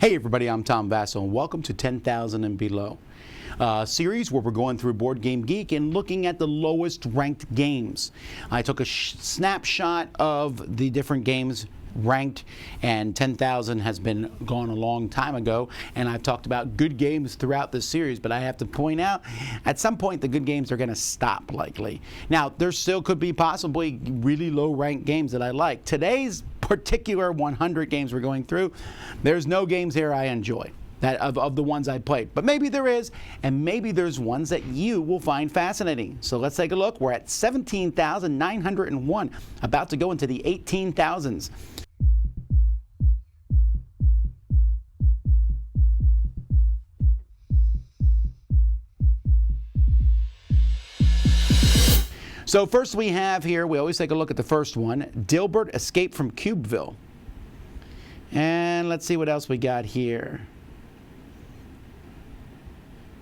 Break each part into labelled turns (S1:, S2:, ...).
S1: Hey everybody, I'm Tom Vassell, and welcome to 10,000 and Below, a series where we're going through Board Game Geek and looking at the lowest ranked games. I took a snapshot of the different games ranked, and 10,000 has been gone a long time ago, and I've talked about good games throughout this series, but I have to point out, at some point the good games are going to stop likely. Now, there still could be possibly really low ranked games that I like. Today's particular 100 games we're going through, there's no games here I enjoy that of the ones I played, but maybe there is, and maybe there's ones that you will find fascinating. So let's take a look. We're at 17,901, about to go into the 18,000s. So first we have here, we always take a look at the first one, Dilbert, Escape from Cubeville. And let's see what else we got here.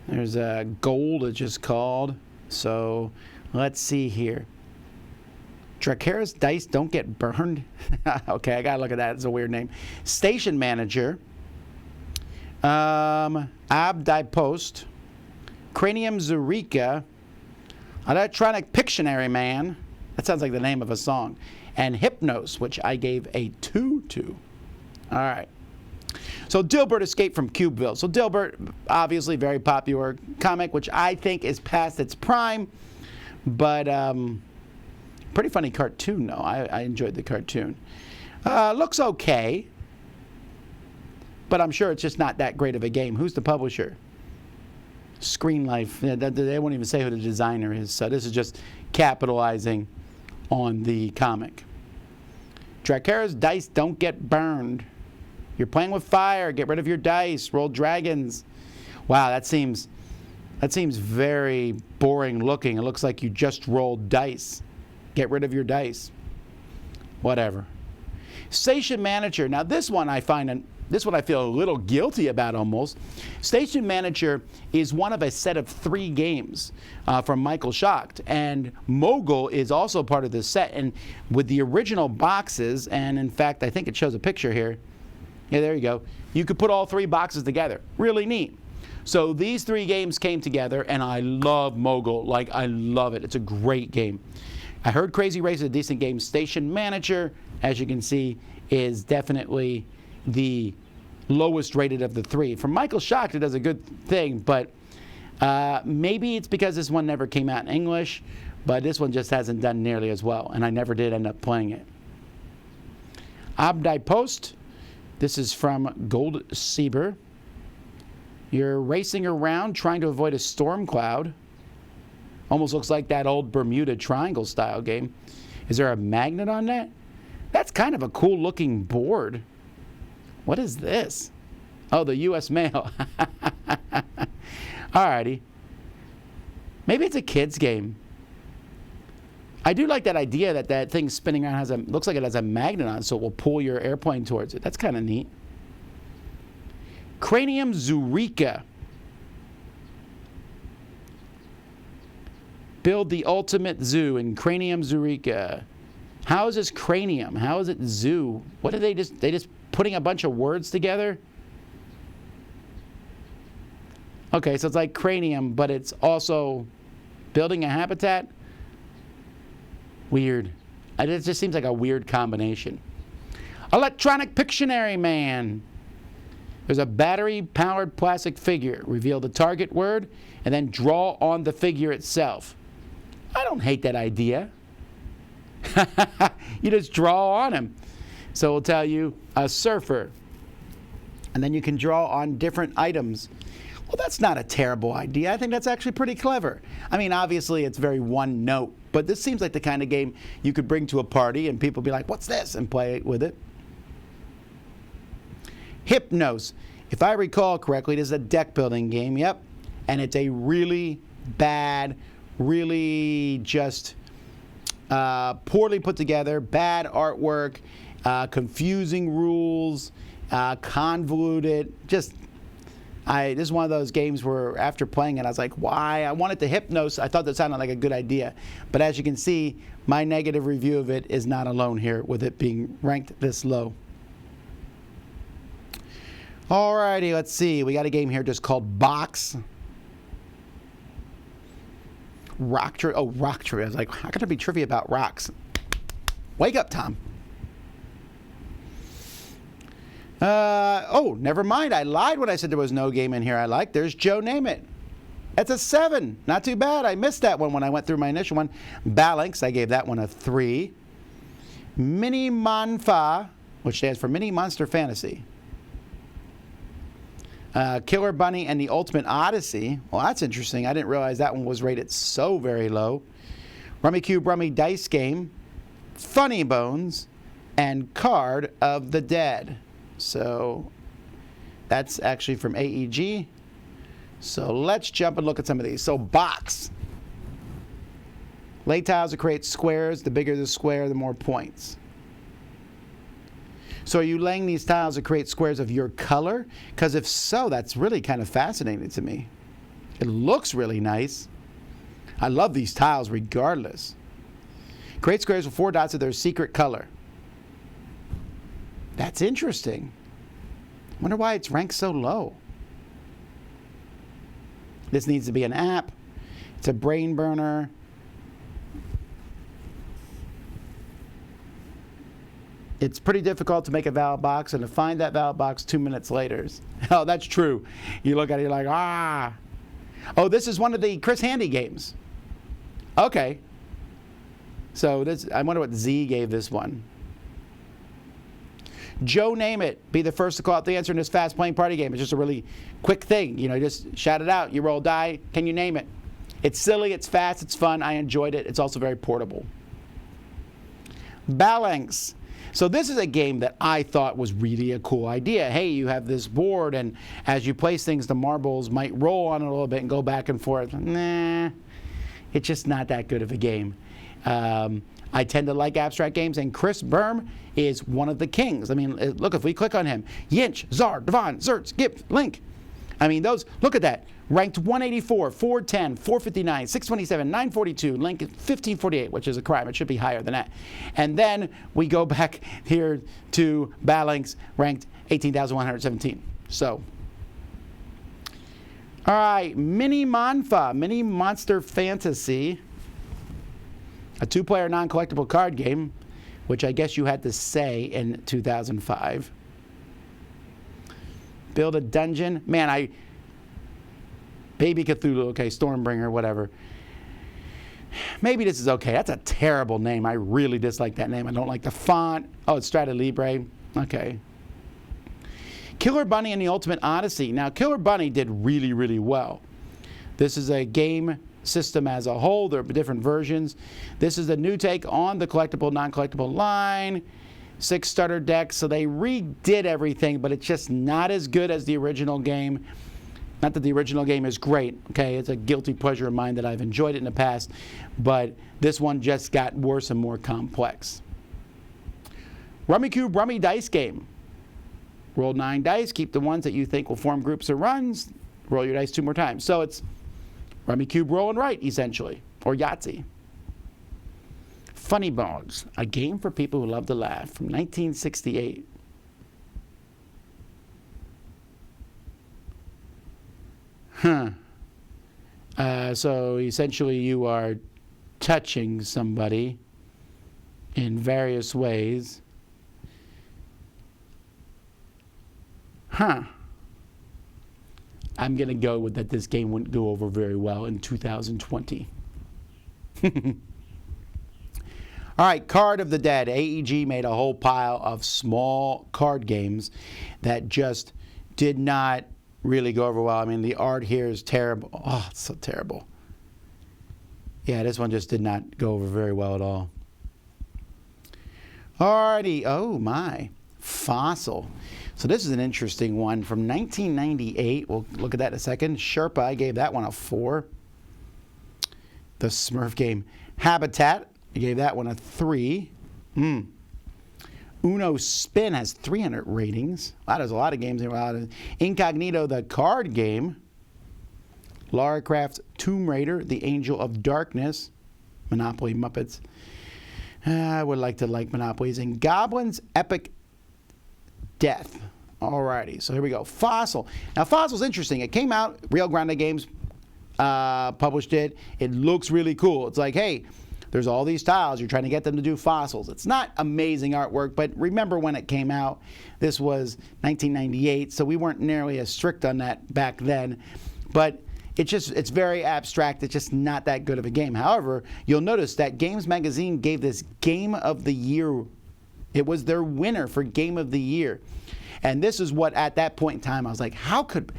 S1: There's a gold, it's just called. So let's see here. Dracarys Dice Don't Get Burned. Okay, I gotta look at that, it's a weird name. Station Manager. Abdi Post. Cranium Zurika. Electronic Pictionary Man, that sounds like the name of a song, and Hypnose, which I gave a 2 to. All right. So Dilbert, Escape from Cubeville. So Dilbert, obviously very popular comic, which I think is past its prime, but pretty funny cartoon, though. I enjoyed the cartoon. Looks okay, but I'm sure it's just not that great of a game. Who's the publisher? Screen Life, they won't even say who the designer is, so this is just capitalizing on the comic. Dracarys Dice Don't Get Burned. You're playing with fire, get rid of your dice, roll dragons. Wow, that seems very boring looking. It looks like you just rolled dice. Get rid of your dice. Whatever. Station Manager, now this one I find this one I feel a little guilty about almost. Station Manager is one of a set of 3 games from Michael Schacht, and Mogul is also part of this set. And with the original boxes, and in fact I think it shows a picture here. Yeah, there you go. You could put all 3 boxes together. Really neat. So these 3 games came together, and I love Mogul. Like, I love it. It's a great game. I heard Crazy Race is a decent game. Station Manager, as you can see, is definitely the lowest rated of the 3. For Michael Schacht, it does a good thing, but maybe it's because this one never came out in English, but this one just hasn't done nearly as well, and I never did end up playing it. Abdi Post, this is from Gold Sieber. You're racing around trying to avoid a storm cloud. Almost looks like that old Bermuda Triangle style game. Is there a magnet on that? That's kind of a cool looking board. What is this? Oh, the U.S. Mail. Alrighty. Maybe it's a kid's game. I do like that idea that that thing spinning around looks like it has a magnet on it, so it will pull your airplane towards it. That's kind of neat. Cranium Zurika. Build the ultimate zoo in Cranium Zurika. How is this cranium? How is it zoo? What are they just putting a bunch of words together? Okay, so it's like cranium, but it's also building a habitat? Weird. It just seems like a weird combination. Electronic Pictionary Man. There's a battery-powered plastic figure. Reveal the target word, and then draw on the figure itself. I don't hate that idea. You just draw on him. So it'll tell you a surfer. And then you can draw on different items. Well, that's not a terrible idea. I think that's actually pretty clever. I mean, obviously it's very one note, but this seems like the kind of game you could bring to a party and people be like, what's this? And play with it. Hypnose. If I recall correctly, this is a deck building game, yep. And it's a really bad, really just poorly put together, bad artwork, confusing rules, convoluted, just this is one of those games where after playing it I was like, why? I wanted to Hypnose. I thought that sounded like a good idea, but as you can see, my negative review of it is not alone here with it being ranked this low. Alrighty, let's see. We got a game here just called Box. Rock trivia. Oh, rock trivia. I was like, how could there be trivia about rocks? Wake up, Tom. Oh, never mind. I lied when I said there was no game in here I liked. There's Joe Name It. That's a 7. Not too bad. I missed that one when I went through my initial one. Balanx, I gave that one a 3. Mini Manfa, which stands for Mini Monster Fantasy. Killer Bunny and the Ultimate Odyssey. Well, that's interesting. I didn't realize that one was rated so very low. Rummy Cube Rummy Dice Game. Funny Bones. And Card of the Dead. So that's actually from AEG. So let's jump and look at some of these. So Box. Lay tiles to create squares. The bigger the square, the more points. So are you laying these tiles to create squares of your color? Because if so, that's really kind of fascinating to me. It looks really nice. I love these tiles regardless. Create squares with 4 dots of their secret color. That's interesting. Wonder why it's ranked so low. This needs to be an app. It's a brain burner. It's pretty difficult to make a valid box and to find that valid box 2 minutes later. Oh, that's true. You look at it, you're like, ah. Oh, this is one of the Chris Handy games. Okay. So this, I wonder what Z gave this one. Joe Name It. Be the first to call out the answer in this fast-playing party game. It's just a really quick thing. You know, just shout it out. You roll die. Can you name it? It's silly. It's fast. It's fun. I enjoyed it. It's also very portable. Balanx. So this is a game that I thought was really a cool idea. Hey, you have this board, and as you place things, the marbles might roll on it a little bit and go back and forth. Nah, it's just not that good of a game. I tend to like abstract games, and Chris Berm is one of the kings. I mean, look, if we click on him, Yinch, Zard, Devon, Zertz, Gip, Link. I mean, those, look at that. Ranked 184, 410, 459, 627, 942, Link 1548, which is a crime. It should be higher than that. And then we go back here to Balanx, ranked 18,117. So, all right, Mini Manfa, Mini Monster Fantasy. A 2-player non-collectible card game, which I guess you had to say in 2005. Build a dungeon. Man, Baby Cthulhu, okay, Stormbringer, whatever. Maybe this is okay. That's a terrible name. I really dislike that name. I don't like the font. Oh, it's Strata Libre. Okay. Killer Bunny and the Ultimate Odyssey. Now, Killer Bunny did really, really well. This is a game system as a whole. There are different versions. This is a new take on the collectible, non-collectible line. 6 starter decks, so they redid everything, but it's just not as good as the original game. Not that the original game is great, okay? It's a guilty pleasure of mine that I've enjoyed it in the past, but this one just got worse and more complex. Rummy Cube Rummy Dice Game. Roll 9 dice, keep the ones that you think will form groups or runs, roll your dice 2 more times. So it's Rummy Cube Roll and Write, essentially, or Yahtzee. Funny Bones, a game for people who love to laugh, from 1968. So essentially you are touching somebody in various ways. I'm going to go with that this game wouldn't go over very well in 2020. All right, Card of the Dead. AEG made a whole pile of small card games that just did not really go over well. I mean, the art here is terrible. Oh, it's so terrible. Yeah, this one just did not go over very well at all. Alrighty. Oh, my. Fossil. So this is an interesting one from 1998. We'll look at that in a second. Sherpa, I gave that one a 4. The Smurf game. Habitat, I gave that one a 3. Uno Spin has 300 ratings. Wow, there's a lot of games here. Incognito, the card game. Lara Croft, Tomb Raider, The Angel of Darkness. Monopoly Muppets. I would like to like Monopolies. And Goblins, Epic Death. Alrighty, so here we go. Fossil. Now, Fossil's interesting. It came out, Rio Grande Games published it. It looks really cool. It's like, hey, there's all these tiles. You're trying to get them to do fossils. It's not amazing artwork, but remember when it came out, this was 1998, so we weren't nearly as strict on that back then. But it's very abstract. It's just not that good of a game. However, you'll notice that Games Magazine gave this Game of the Year. It was their winner for Game of the Year. And this is what, at that point in time, I was like, how could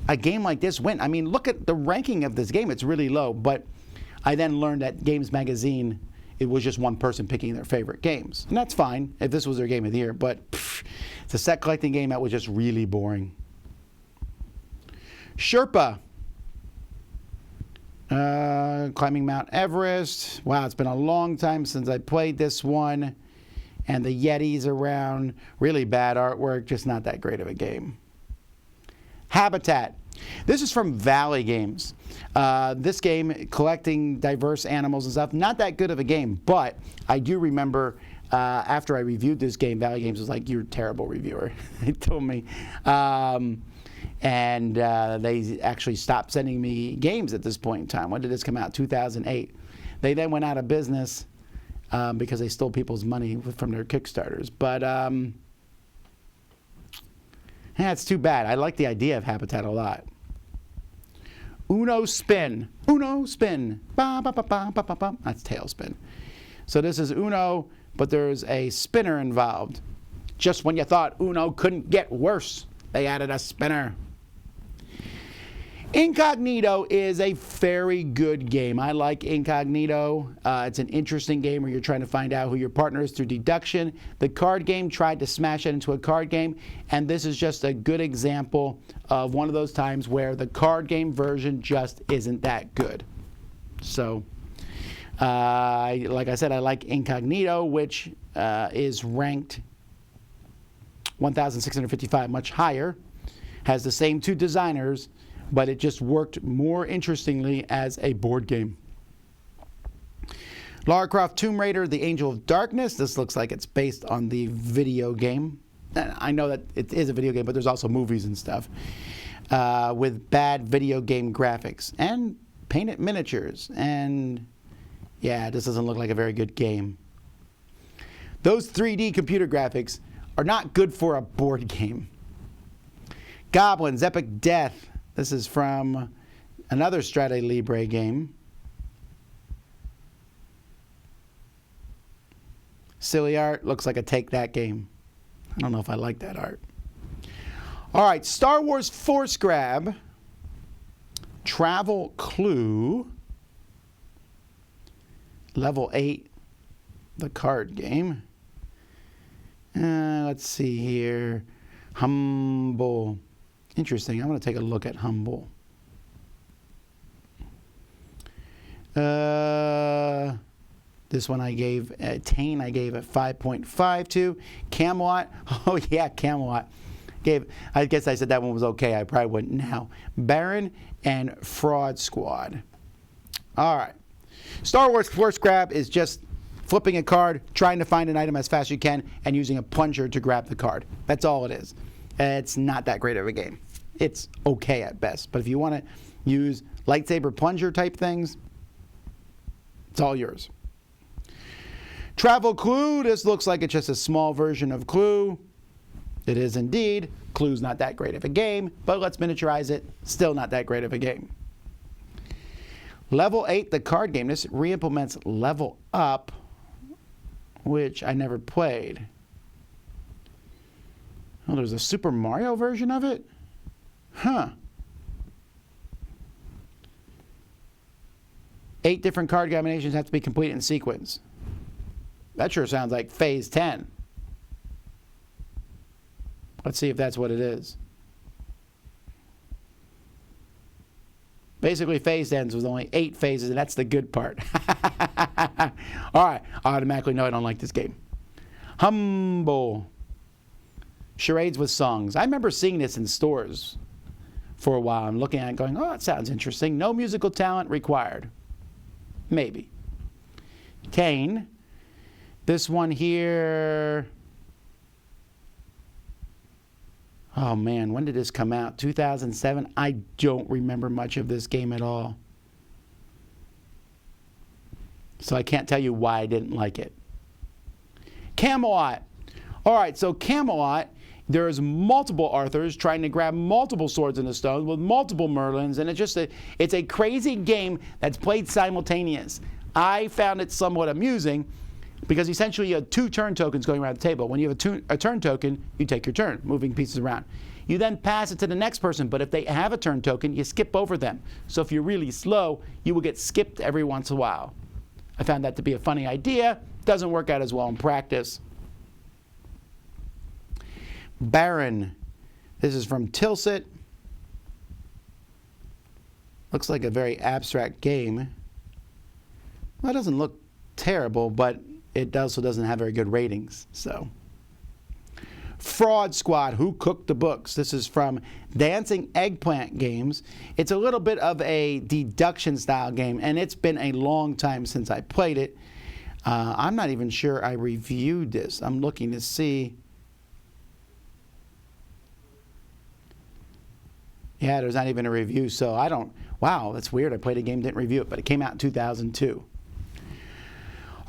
S1: a game like this win? I mean, look at the ranking of this game. It's really low. But I then learned that Games Magazine, it was just one person picking their favorite games. And that's fine if this was their Game of the Year. But it's a set collecting game that was just really boring. Sherpa. Climbing Mount Everest. Wow, it's been a long time since I played this one. And the Yetis around. Really bad artwork, just not that great of a game. Habitat. This is from Valley Games. This game, collecting diverse animals and stuff, not that good of a game. But I do remember after I reviewed this game, Valley Games was like, "You're a terrible reviewer." They told me. And they actually stopped sending me games at this point in time. When did this come out? 2008. They then went out of business because they stole people's money from their Kickstarters. But yeah, it's too bad. I like the idea of Habitat a lot. Uno Spin. Uno Spin. Ba, ba, ba, ba, ba, ba, ba. That's Tailspin. So this is Uno, but there's a spinner involved. Just when you thought Uno couldn't get worse, they added a spinner. Incognito is a very good game. I like Incognito. It's an interesting game where you're trying to find out who your partner is through deduction. The card game tried to smash it into a card game, and this is just a good example of one of those times where the card game version just isn't that good. So, like I said, I like Incognito, which is ranked 1,655, much higher. Has the same two designers, but it just worked more interestingly as a board game. Lara Croft Tomb Raider, The Angel of Darkness. This looks like it's based on the video game. I know that it is a video game, but there's also movies and stuff with bad video game graphics and painted miniatures. And yeah, this doesn't look like a very good game. Those 3D computer graphics are not good for a board game. Goblins, Epic Death. This is from another Strata Libre game. Silly art. Looks like a Take That game. I don't know if I like that art. All right, Star Wars Force Grab. Travel Clue. Level 8. The card game. Let's see here. Humble. Interesting. I'm going to take a look at Humble. This one I gave, Tane, I gave a 5.52. Camelot. Oh, yeah, Camelot. I guess I said that one was okay. I probably wouldn't now. Baron and Fraud Squad. All right. Star Wars Force Grab is just flipping a card, trying to find an item as fast as you can, and using a plunger to grab the card. That's all it is. It's not that great of a game. It's okay at best. But if you want to use lightsaber plunger type things, it's all yours. Travel Clue. This looks like it's just a small version of Clue. It is indeed. Clue's not that great of a game, but let's miniaturize it. Still not that great of a game. Level 8, the card game. This re-implements Level Up, which I never played. Oh, there's a Super Mario version of it? Huh. 8 different card combinations have to be completed in sequence. That sure sounds like Phase 10. Let's see if that's what it is. Basically, Phase 10 was only 8 phases, and that's the good part. All right, I automatically know I don't like this game. Humble. Charades with songs. I remember seeing this in stores for a while. I'm looking at it going, oh, it sounds interesting. No musical talent required. Maybe. Kane. This one here. Oh man, when did this come out? 2007? I don't remember much of this game at all. So I can't tell you why I didn't like it. Camelot. All right, so Camelot, there's multiple Arthurs trying to grab multiple swords in the stone with multiple Merlins, and it's a crazy game that's played simultaneous. I found it somewhat amusing because essentially you have 2 turn tokens going around the table. When you have a turn token, you take your turn, moving pieces around. You then pass it to the next person, but if they have a turn token, you skip over them. So if you're really slow, you will get skipped every once in a while. I found that to be a funny idea. Doesn't work out as well in practice. Baron. This is from Tilsit. Looks like a very abstract game. Well, it doesn't look terrible, but it also doesn't have very good ratings. So, Fraud Squad. Who cooked the books? This is from Dancing Eggplant Games. It's a little bit of a deduction style game, and it's been a long time since I played it. I'm not even sure I reviewed this. I'm looking to see. Yeah, there's not even a review, so I don't. Wow, that's weird. I played a game, didn't review it, but it came out in 2002.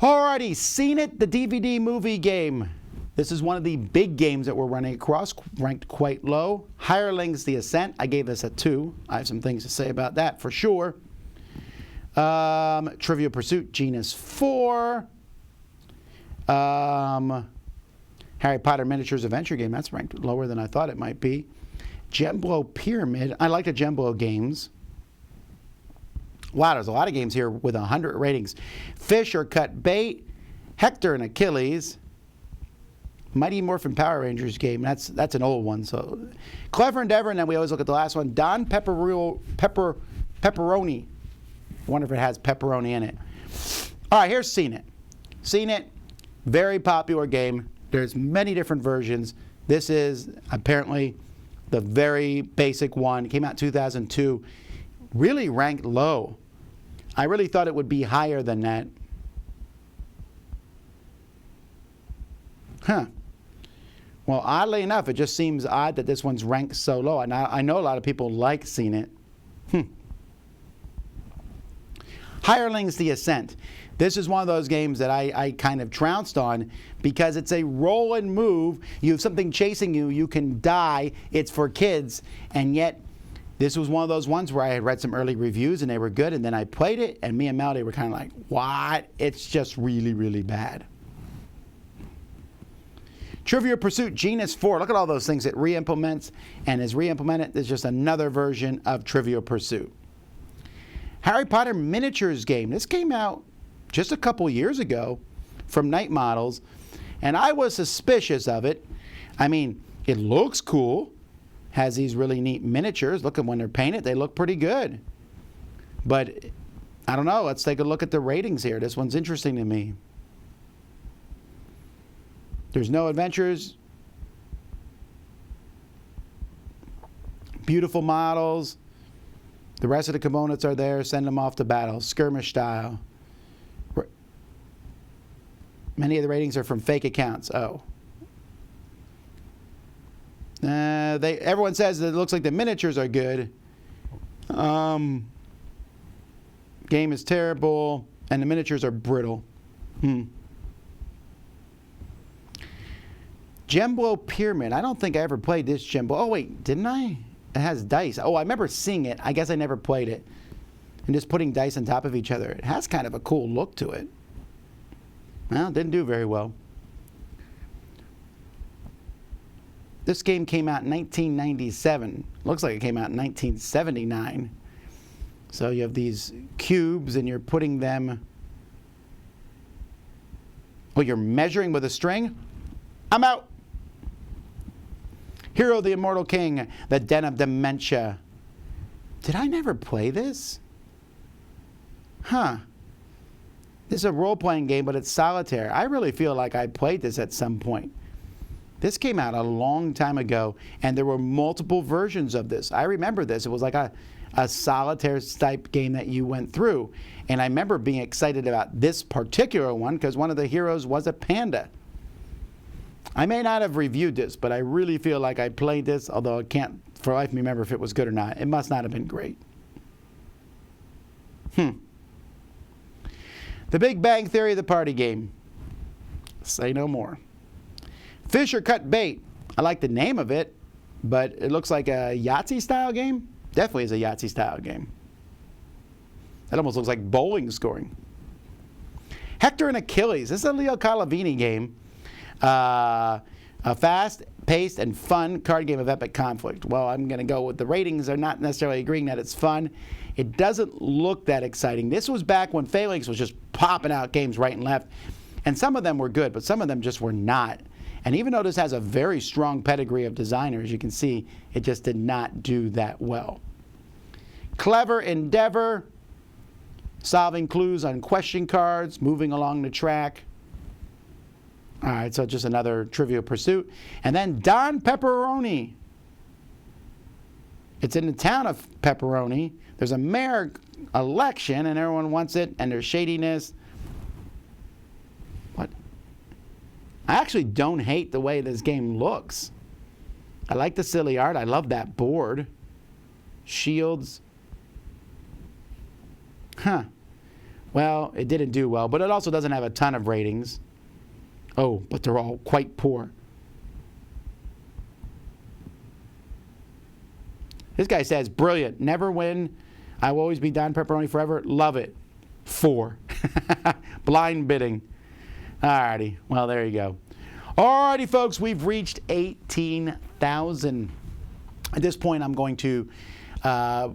S1: Alrighty, Seen It, the DVD movie game. This is one of the big games that we're running across, ranked quite low. Hirelings, The Ascent, I gave this a 2. I have some things to say about that for sure. Trivial Pursuit, Genus 4. Harry Potter Miniatures Adventure Game, that's ranked lower than I thought it might be. Gemblow Pyramid, I like the Gemblow games. Wow, there's a lot of games here with 100 ratings. Fish or Cut Bait, Hector and Achilles. Mighty Morphin Power Rangers game, that's an old one. So Clever Endeavor, and then we always look at the last one. Don Pepperoni. I wonder if it has pepperoni in it. All right, here's Seen It. Seen It, very popular game. There's many different versions. This is apparently the very basic one. It came out in 2002. Really ranked low. I really thought it would be higher than that. Huh. Well, oddly enough, it just seems odd that this one's ranked so low. And I know a lot of people like Seen It. Hirelings, The Ascent. This is one of those games that I kind of trounced on because it's a roll and move. You have something chasing you. You can die. It's for kids. And yet, this was one of those ones where I had read some early reviews and they were good. And then I played it and me and Melody were kind of like, what? It's just really, really bad. Trivial Pursuit Genus 4. Look at all those things it re-implements. And as re-implemented, there's just another version of Trivial Pursuit. Harry Potter Miniatures Game. This came out just a couple years ago from Night Models, and I was suspicious of it. I mean, it looks cool, has these really neat miniatures. Look at when they're painted, they look pretty good. But I don't know, let's take a look at the ratings here. This one's interesting to me. There's no adventures. Beautiful models. The rest of the components are there. Send them off to battle. Skirmish style. Many of the ratings are from fake accounts. Oh. Everyone says that it looks like the miniatures are good. Game is terrible, and the miniatures are brittle. Gemblow Pyramid. I don't think I ever played this Gemblow. Oh, wait, didn't I? It has dice. Oh, I remember seeing it. I guess I never played it. And just putting dice on top of each other. It has kind of a cool look to it. Well, it didn't do very well. This game came out in 1997. Looks like it came out in 1979. So you have these cubes and you're putting them... Oh, you're measuring with a string? I'm out. Hero the Immortal King, The Den of Dementia. Did I never play this? Huh. This is a role-playing game, but it's solitaire. I really feel like I played this at some point. This came out a long time ago, and there were multiple versions of this. I remember this. It was like a solitaire type game that you went through. And I remember being excited about this particular one because one of the heroes was a panda. I may not have reviewed this, but I really feel like I played this, although I can't for life of me remember if it was good or not. It must not have been great. The Big Bang Theory, the party game. Say no more. Fish or cut bait. I like the name of it, but it looks like a Yahtzee-style game. Definitely is a Yahtzee-style game. That almost looks like bowling scoring. Hector and Achilles. This is a Leo Calavini game. A fast-paced and fun card game of epic conflict. Well, I'm going to go with the ratings. They're not necessarily agreeing that it's fun. It doesn't look that exciting. This was back when Phalanx was just popping out games right and left. And some of them were good, but some of them just were not. And even though this has a very strong pedigree of designers, you can see it just did not do that well. Clever Endeavor. Solving clues on question cards, moving along the track. All right, so just another Trivial Pursuit. And then Don Peperoni. It's in the town of Peperoni. There's a mayor election, and everyone wants it, and there's shadiness. What? I actually don't hate the way this game looks. I like the silly art. I love that board. Shields. Huh. Well, it didn't do well, but it also doesn't have a ton of ratings. Oh, but they're all quite poor. This guy says, brilliant. Never win. I will always be Don Pepperoni forever. Love it. 4. Blind bidding. Alrighty. Well, there you go. Alrighty, folks. We've reached 18,000. At this point, I'm going to...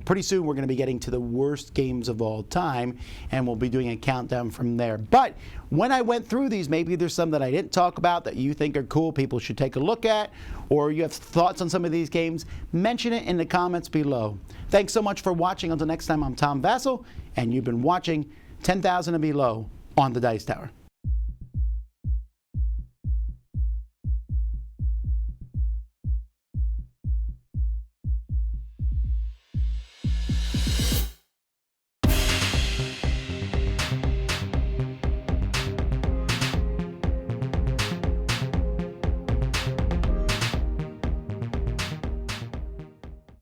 S1: pretty soon we're going to be getting to the worst games of all time, and we'll be doing a countdown from there. But when I went through these, maybe there's some that I didn't talk about that you think are cool, people should take a look at, or you have thoughts on some of these games, mention it in the comments below. Thanks so much for watching. Until next time, I'm Tom Vassell, and you've been watching 10,000 and Below on the Dice Tower.